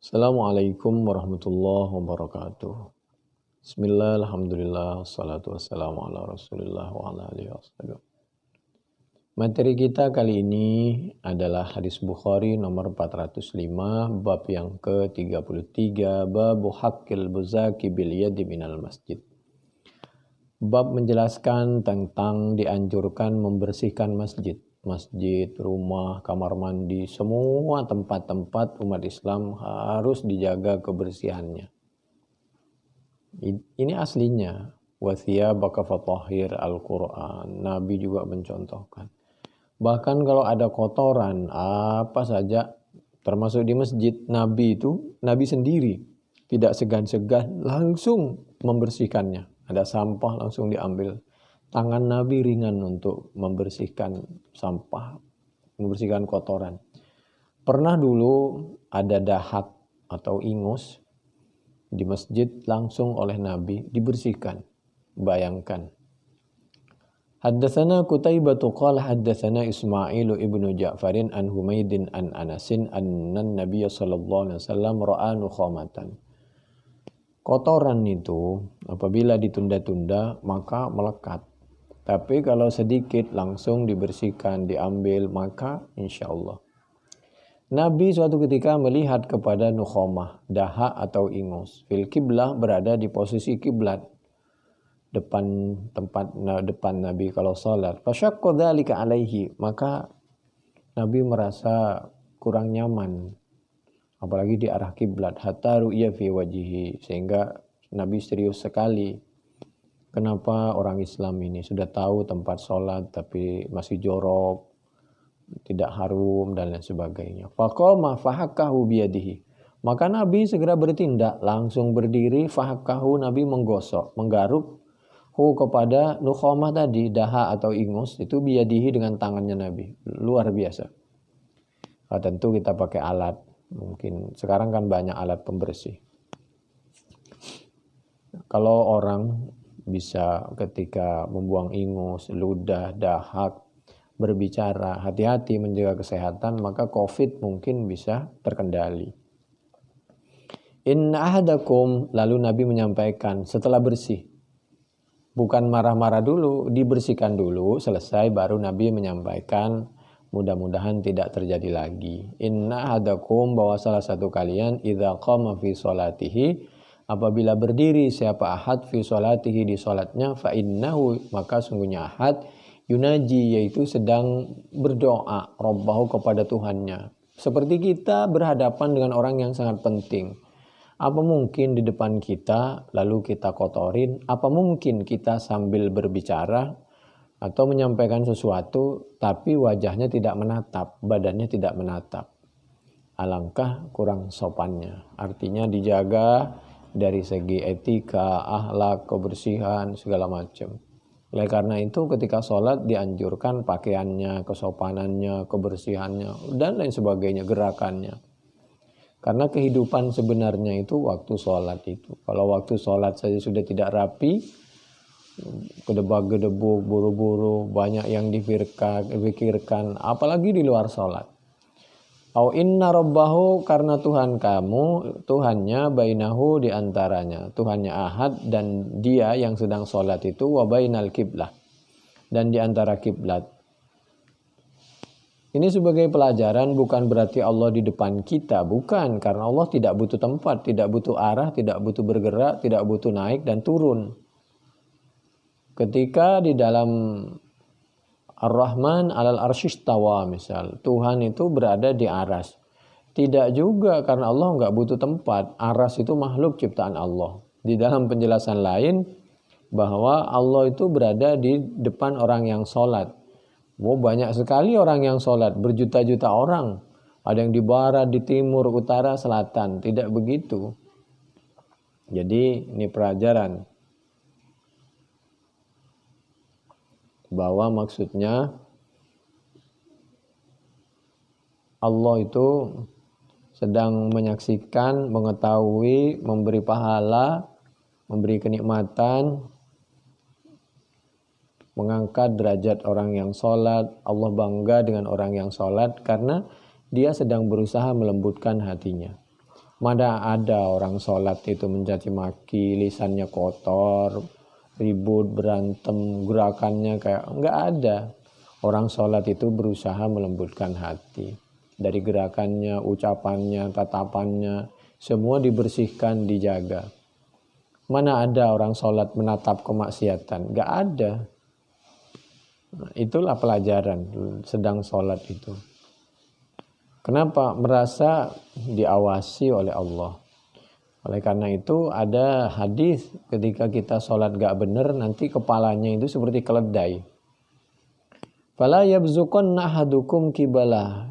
Assalamualaikum warahmatullahi wabarakatuh. Bismillah, alhamdulillah, wassalatu wassalamu ala rasulillah wa ala alihi wasallam. Materi kita kali ini adalah hadis Bukhari nomor 405, bab yang ke-33, bab haqqil buzaki bil yadi minal masjid. Bab menjelaskan tentang dianjurkan membersihkan masjid, rumah, kamar mandi, semua tempat-tempat umat Islam harus dijaga kebersihannya. Ini aslinya. Wathiyabaka fatahhir Al-Quran. Nabi juga mencontohkan. Bahkan kalau ada kotoran apa saja, termasuk di masjid, Nabi sendiri tidak segan-segan langsung membersihkannya. Ada sampah langsung diambil. Tangan Nabi ringan untuk membersihkan sampah, membersihkan kotoran. Pernah dulu ada dahak atau ingus di masjid, langsung oleh Nabi dibersihkan. Bayangkan. Haddatsana Qutaibah qala haddatsana Ismailu ibnu Ja'farin an Humaidin an Anasin annan Nabiy sallallahu alaihi wasallam ra'a nukhamatan. Kotoran itu apabila ditunda-tunda maka melekat. Tapi kalau sedikit langsung dibersihkan, diambil, maka insya Allah. Nabi suatu ketika melihat kepada nukhamah, dahak atau ingus. Fil kiblah, berada di posisi kiblat. Depan Nabi kalau salat. Fasyaqqa dzalika alaihi, maka Nabi merasa kurang nyaman. Apalagi di arah kiblat, hatta ru'ya fi wajhihi, sehingga Nabi serius sekali. Kenapa orang Islam ini sudah tahu tempat sholat tapi masih jorok, tidak harum dan lain sebagainya. Faqama fahakkahu biyadihi. Maka Nabi segera bertindak, langsung berdiri, fahakkahu, Nabi menggosok, menggaruk kepada nukhamah tadi, dahak atau ingus, itu biyadihi dengan tangannya Nabi. Luar biasa. Tentu kita pakai alat. Mungkin sekarang kan banyak alat pembersih. Kalau orang bisa ketika membuang ingus, ludah, dahak, berbicara, hati-hati menjaga kesehatan, maka COVID mungkin bisa terkendali. Inna ahadakum, lalu Nabi menyampaikan setelah bersih. Bukan marah-marah dulu, dibersihkan dulu, selesai baru Nabi menyampaikan, mudah-mudahan tidak terjadi lagi. Inna ahadakum, bahwa salah satu kalian idza qama fi sholatihi, apabila berdiri siapa ahad fi sholatihi, di sholatnya, fa innahu, maka sungguhnya ahad yunaji, yaitu sedang berdoa rabbahu, kepada Tuhannya. Seperti kita berhadapan dengan orang yang sangat penting. Apa mungkin di depan kita lalu kita kotorin? Apa mungkin kita sambil berbicara atau menyampaikan sesuatu tapi wajahnya tidak menatap, badannya tidak menatap? Alangkah kurang sopannya. Artinya dijaga dari segi etika, akhlak, kebersihan, segala macam. Oleh karena itu ketika sholat dianjurkan pakaiannya, kesopanannya, kebersihannya, dan lain sebagainya, gerakannya. Karena kehidupan sebenarnya itu waktu sholat itu. Kalau waktu sholat saja sudah tidak rapi, gedebak-gedebuk, buru-buru, banyak yang dipikirkan, apalagi di luar sholat. Au inna rabbahu, karena Tuhan kamu, Tuhannya, bainahu, diantaranya, Tuhannya ahad, dan dia yang sedang sholat itu, wa bainal kiblah, dan diantara kiblat. Ini sebagai pelajaran, bukan berarti Allah di depan kita, bukan, karena Allah tidak butuh tempat, tidak butuh arah, tidak butuh bergerak, tidak butuh naik dan turun. Ketika di dalam Ar-Rahman alal arsyistawa, misal, Tuhan itu berada di aras. Tidak juga, karena Allah nggak butuh tempat. Aras itu makhluk ciptaan Allah. Di dalam penjelasan lain, bahwa Allah itu berada di depan orang yang sholat. Banyak sekali orang yang sholat, berjuta-juta orang. Ada yang di barat, di timur, utara, selatan. Tidak begitu. Jadi ini pelajaran. Bahwa maksudnya Allah itu sedang menyaksikan, mengetahui, memberi pahala, memberi kenikmatan, mengangkat derajat orang yang sholat. Allah bangga dengan orang yang sholat karena dia sedang berusaha melembutkan hatinya. Mana ada orang sholat itu mencaci maki, lisannya kotor, ribut, berantem, gerakannya kayak nggak ada. Orang sholat itu berusaha melembutkan hati. Dari gerakannya, ucapannya, tatapannya, semua dibersihkan, dijaga. Mana ada orang sholat menatap kemaksiatan? Nggak ada. Nah, itulah pelajaran sedang sholat itu. Kenapa? Merasa diawasi oleh Allah. Oleh karena itu ada hadis ketika kita sholat gak benar, nanti kepalanya itu seperti keledai. Fala yabzuqanna ahadukum kibalah.